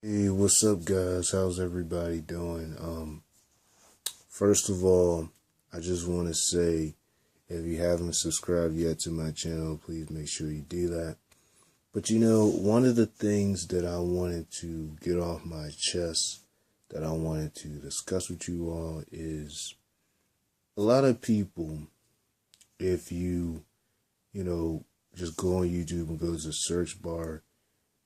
Hey, what's up, guys? How's everybody doing? First of all, I just want to say, if you haven't subscribed yet to my channel, please make sure you do that. But one of the things that I wanted to get off my chest, that I wanted to discuss with you all, is a lot of people, if you just go on YouTube and go to the search bar,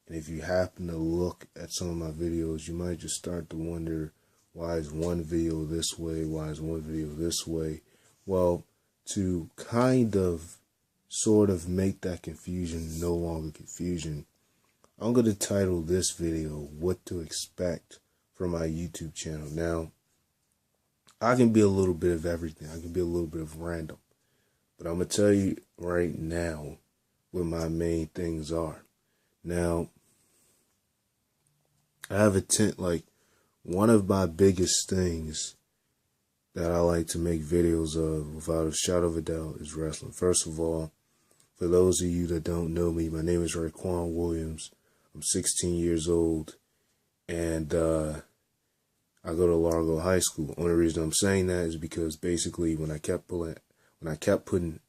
and if you happen to look at some of my videos, you might just start to wonder, why is one video this way? Why is one video this way? Well, to kind of sort of make that confusion no longer confusion, I'm going to title this video, What to Expect from My YouTube channel. Now, I can be a little bit of everything. I can be a little bit of random. But I'm going to tell you right now what my main things are. Now, I have one of my biggest things that I like to make videos of, without a shadow of a doubt, is wrestling. First of all, for those of you that don't know me, my name is Raekwon Williams. I'm 16 years old, and I go to Largo High School. Only reason I'm saying that is because basically when I kept putting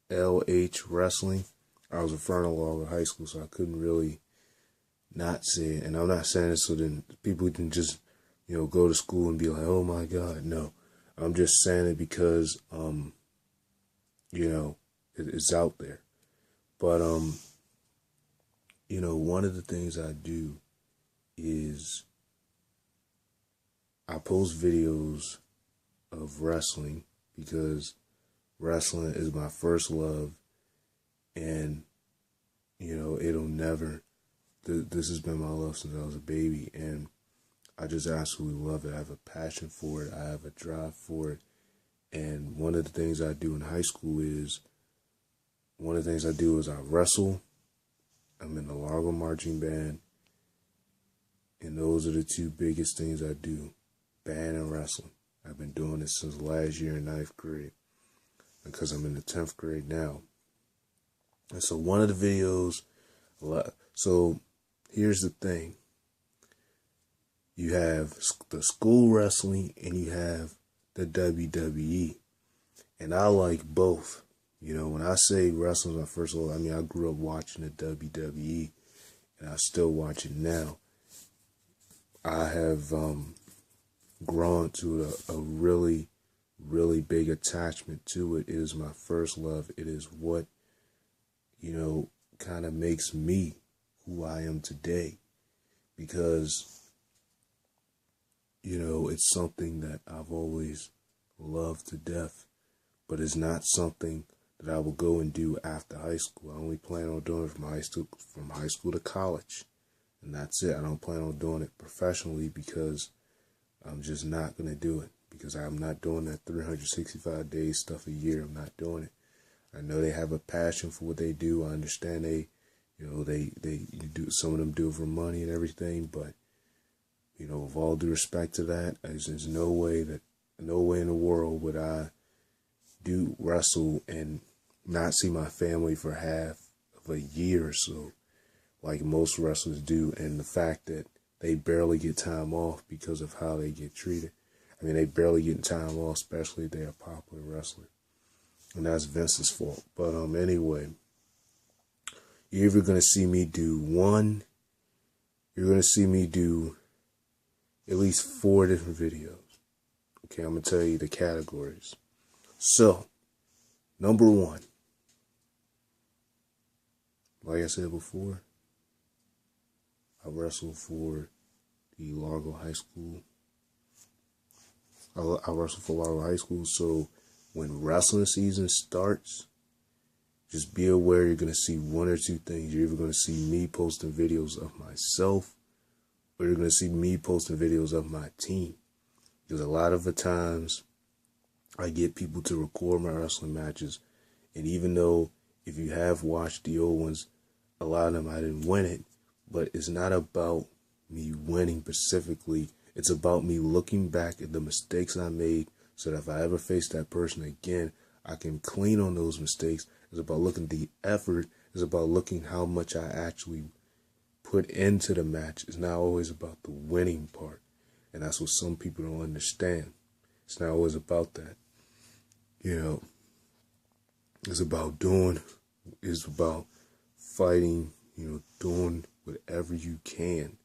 LH wrestling, I was referring to Largo High School, so I couldn't really not say it. And I'm not saying it so then people can just, go to school and be like, oh my God. No, I'm just saying it because, it's out there. But, one of the things I do is I post videos of wrestling because wrestling is my first love, and, it'll never. This has been my love since I was a baby, and I just absolutely love it. I have a passion for it. I have a drive for it. And one of the things I do in high school is, I wrestle. I'm in the Largo Marching Band. And those are the two biggest things I do, band and wrestling. I've been doing this since last year in 9th grade, because I'm in the 10th grade now. And so one of the videos, here's the thing. You have the school wrestling and you have the WWE. And I like both. When I say wrestling is my first love, I mean, I grew up watching the WWE and I still watch it now. I have grown to a really, really big attachment to it. It is my first love. It is what, kind of makes me who I am today, because, it's something that I've always loved to death, but it's not something that I will go and do after high school. I only plan on doing it from high school to college, and that's it. I don't plan on doing it professionally because I'm just not going to do it, because I'm not doing that 365 days stuff a year. I'm not doing it. I know they have a passion for what they do. I understand they do, some of them do it for money and everything, but, with all due respect to that, there's no way in the world would I do wrestle and not see my family for half of a year or so, like most wrestlers do. And the fact that they barely get time off because of how they get treated. I mean, they barely get time off, especially if they're a popular wrestler. And that's Vince's fault. But anyway, you're either going to see me do at least 4 different videos. Okay, I'm going to tell you the categories. So, number 1, like I said before, I wrestled for the Largo High School. I wrestled for Largo High School, so when wrestling season starts, just be aware you're going to see one or two things. You're either going to see me posting videos of myself, or you're going to see me posting videos of my team. Because a lot of the times, I get people to record my wrestling matches, and even though if you have watched the old ones, a lot of them I didn't win it, but it's not about me winning specifically. It's about me looking back at the mistakes I made, so that if I ever face that person again, I can clean on those mistakes. It's about looking at the effort. It's about looking how much I actually put into the match is not always about the winning part. And that's what some people don't understand. It's not always about that. You know, it's about fighting, you know, doing whatever you can.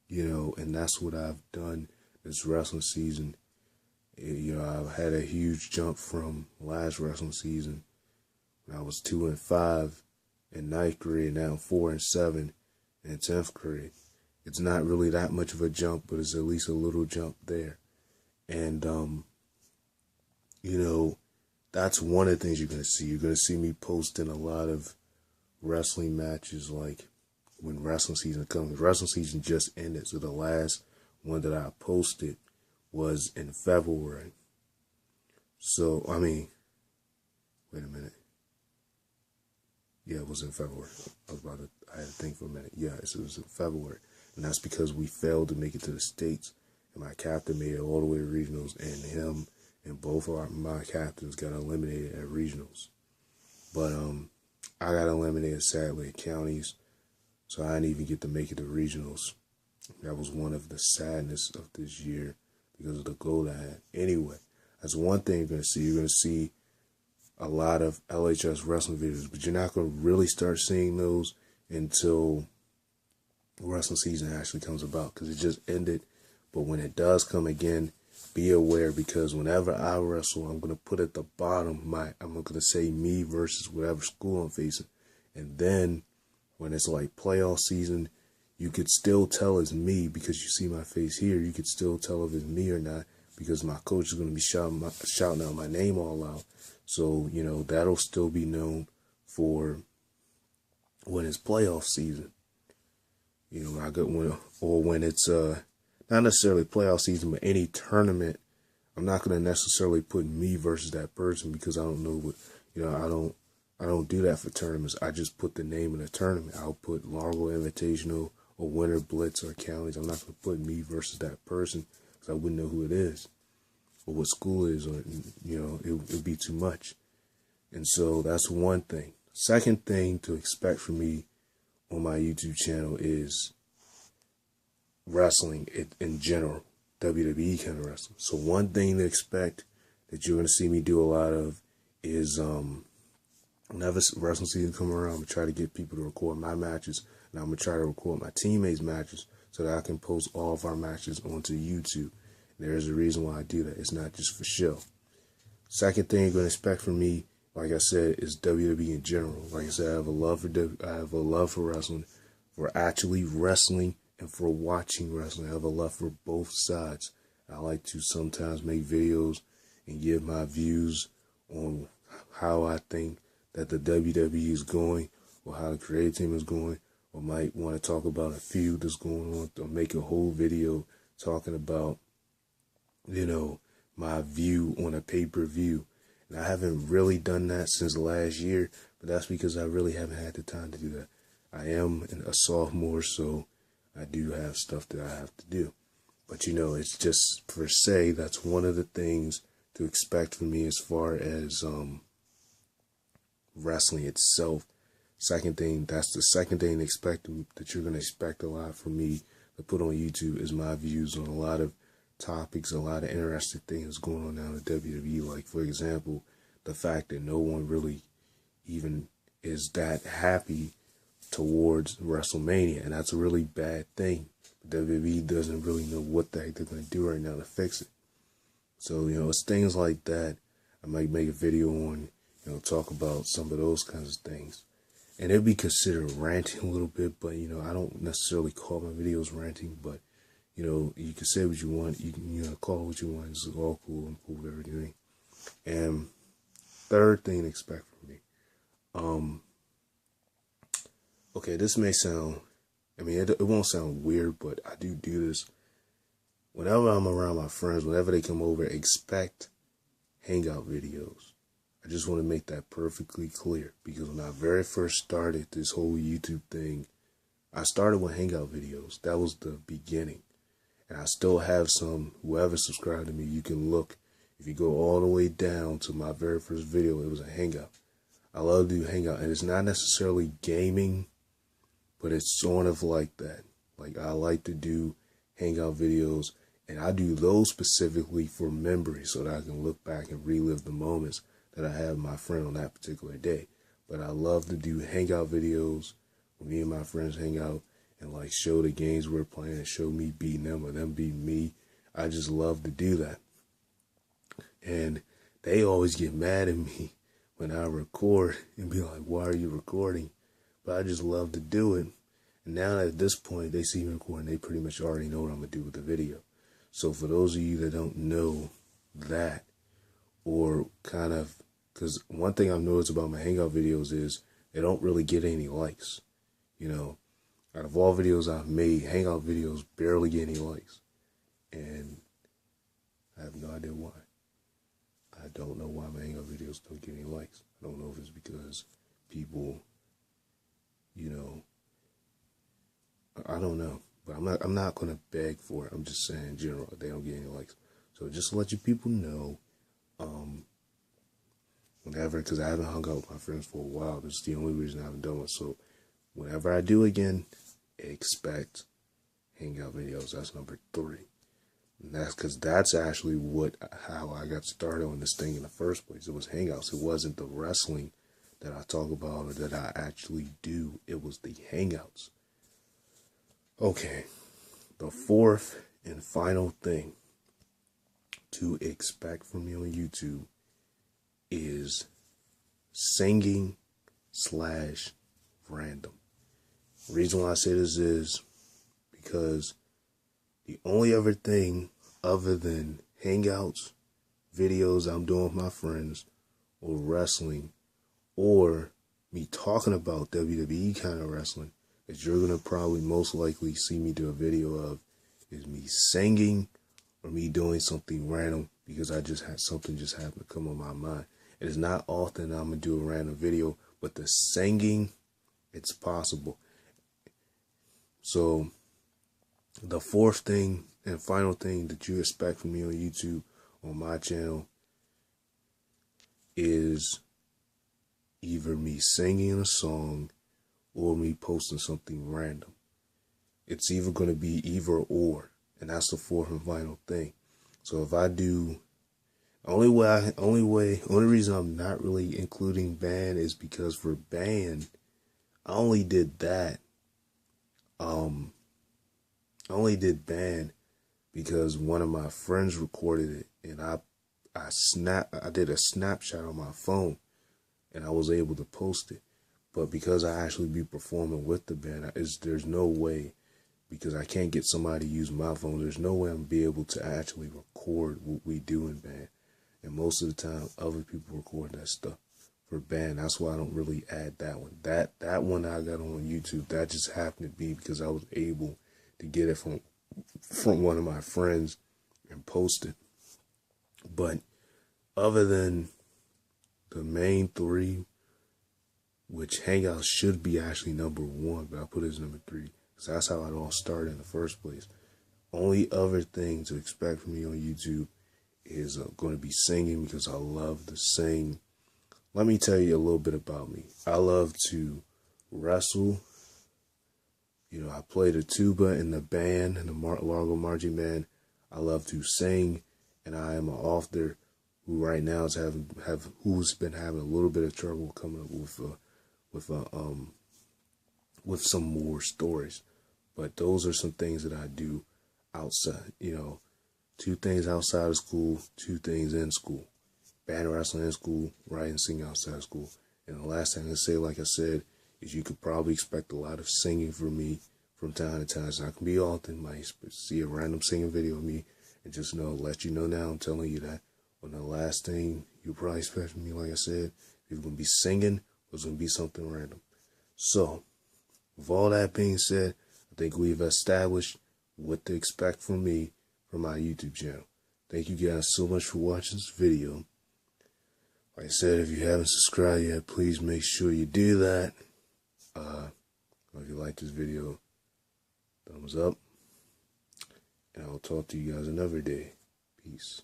You know, and that's what I've done this wrestling season. You know, I've had a huge jump from last wrestling season when I was 2-5 in 9th grade, and now I'm 4-7 in 10th grade. It's not really that much of a jump, but it's at least a little jump there. And, you know, that's one of the things you're going to see. You're going to see me posting a lot of wrestling matches, like when wrestling season comes. Wrestling season just ended, so the last one that I posted was in February. So, I mean, wait a minute. Yeah, it was in February. I had to think for a minute. Yeah, it was in February. And that's because we failed to make it to the States. And my captain made it all the way to regionals, and him and both of my captains got eliminated at regionals. But I got eliminated sadly at counties, so I didn't even get to make it to regionals. That was one of the sadness of this year because of the goal I had. Anyway, that's one thing you're going to see. You're going to see a lot of LHS wrestling videos, but you're not going to really start seeing those until wrestling season actually comes about, because it just ended. But when it does come again, be aware, because whenever I wrestle, I'm going to put at the bottom I'm going to say me versus whatever school I'm facing. And then when it's like playoff season, you could still tell it's me because you see my face here. You could still tell if it's me or not because my coach is going to be shouting out my name all out. So, you know, that'll still be known for when it's playoff season. You know, when it's not necessarily playoff season, but any tournament, I'm not going to necessarily put me versus that person because I don't know what, you know, I don't do that for tournaments. I just put the name of the tournament. I'll put Largo Invitational or Winter Blitz or Counties. I'm not going to put me versus that person because I wouldn't know who it is or what school it is, or, you know, it'd be too much. And so that's one thing. Second thing to expect from me on my YouTube channel is wrestling in general, WWE kind of wrestling. So one thing to expect that you're going to see me do a lot of is whenever wrestling season comes around, I'm going to try to get people to record my matches, and I'm going to try to record my teammates' matches so that I can post all of our matches onto YouTube. And there's a reason why I do that. It's not just for show. Second thing you're going to expect from me, like I said, is WWE in general. Like I said, I have a love for wrestling, for actually wrestling, and for watching wrestling. I have a love for both sides. I like to sometimes make videos and give my views on how I think that the WWE is going, or how the creative team is going, or might want to talk about a feud that's going on, or make a whole video talking about, you know, my view on a pay-per-view. And I haven't really done that since last year, but that's because I really haven't had the time to do that. I am a sophomore, so I do have stuff that I have to do. But, you know, it's just per se, that's one of the things to expect from me as far as wrestling itself. Second thing, that's the second thing that you're going to expect a lot from me to put on YouTube is my views on a lot of topics, a lot of interesting things going on now in the WWE. Like, for example, the fact that no one really even is that happy towards WrestleMania, and that's a really bad thing. WWE doesn't really know what the heck they're going to do right now to fix it. So, you know, it's things like that. I might make a video on, you know, talk about some of those kinds of things. And it'd be considered ranting a little bit, but, you know, I don't necessarily call my videos ranting, but, you know, you can say what you want. You can, you know, call it what you want. It's all cool. I'm cool with everything. And third thing to expect from me. Okay, this may sound, I mean, it won't sound weird, but I do this. Whenever I'm around my friends, whenever they come over, expect hangout videos. I just want to make that perfectly clear, because when I very first started this whole YouTube thing, I started with hangout videos. That was the beginning. And I still have some. Whoever subscribed to me, you can look. If you go all the way down to my very first video, it was a hangout. I love to do hangout, and it's not necessarily gaming, but it's sort of like that. Like, I like to do hangout videos, and I do those specifically for memory so that I can look back and relive the moments that I had with my friend on that particular day. But I love to do hangout videos where me and my friends hang out and like show the games we're playing and show me beating them or them beating me. I just love to do that. And they always get mad at me when I record and be like, why are you recording? But I just love to do it. And now at this point, they see me recording, they pretty much already know what I'm going to do with the video. So for those of you that don't know that, or kind of, because one thing I've noticed about my hangout videos is they don't really get any likes. You know, out of all videos I've made, hangout videos barely get any likes. And I have no idea why. I don't know why my hangout videos don't get any likes. I don't know if it's because people, you know, I don't know. But I'm not gonna beg for it. I'm just saying in general they don't get any likes. So just to let you people know, whenever, because I haven't hung out with my friends for a while, this is the only reason I haven't done it. So whenever I do again, expect hangout videos. That's number 3. And that's because that's actually how I got started on this thing in the first place. It was hangouts. It wasn't the wrestling that I talk about or that I actually do. It was the hangouts. Okay, the 4th and final thing to expect from me on YouTube is singing / random. The reason why I say this is because the only other thing other than hangouts, videos I'm doing with my friends, or wrestling, or me talking about WWE kind of wrestling, that you're going to probably most likely see me do a video of, is me singing or me doing something random because I just had something just happen to come on my mind. It is not often I'm going to do a random video, but the singing, it's possible. So the 4th thing and final thing that you expect from me on YouTube, on my channel, is either me singing a song or me posting something random. It's either going to be either or, and that's the 4th and final thing. So if I do, only reason I'm not really including band is because for band, I only did that. I only did band because one of my friends recorded it, and I did a snapshot on my phone, and I was able to post it. But because I actually be performing with the band, there's no way, because I can't get somebody to use my phone, there's no way I'm going to be able to actually record what we do in band. And most of the time, other people record that stuff for band. That's why I don't really add that one. That one I got on YouTube, that just happened to be because I was able to get it from one of my friends and post it. But other than the main 3, which hangouts should be actually number 1, but I put it as number 3 because that's how it all started in the first place. Only other thing to expect from me on YouTube is going to be singing, because I love to sing. Let me tell you a little bit about me. I love to wrestle. You know, I play the tuba in the band, in the Largo Marching Band. I love to sing, and I am an author who right now is who's been having a little bit of trouble coming up with some more stories. But those are some things that I do outside. You know, 2 things outside of school, 2 things in school. Band wrestling in school, writing, singing outside of school. And the last thing I say, like I said, is you could probably expect a lot of singing from me from time to time. It's not going to be often. You might see a random singing video of me, and just let you know now, I'm telling you that. When the last thing you probably expect from me, like I said, it's going to be singing, or it's going to be something random. So, with all that being said, I think we've established what to expect from me from my YouTube channel. Thank you guys so much for watching this video. Like I said, if you haven't subscribed yet, please make sure you do that. If you like this video, thumbs up. And I'll talk to you guys another day. Peace.